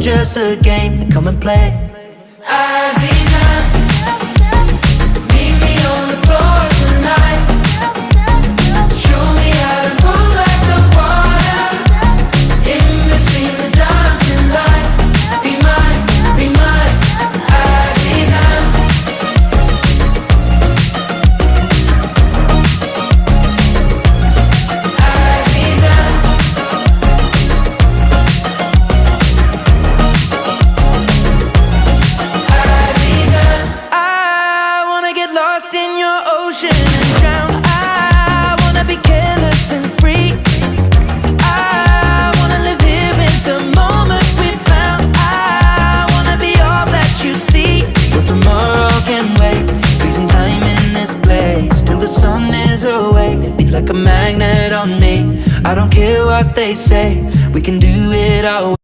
just a game, then come and play. Aziza, meet me on the floor tonight. Show me how to move like the water in between the dancing lights. Be mine, Aziza. Aziza. Aziza. I wanna get lost in your ocean and drown. I wanna be careless and free. I wanna live here in the moment we found. I wanna be all that you see. But tomorrow can wait, freezing time in this place till the sun is awake. Be like a magnet on me. I don't care what they say, we can do it our way.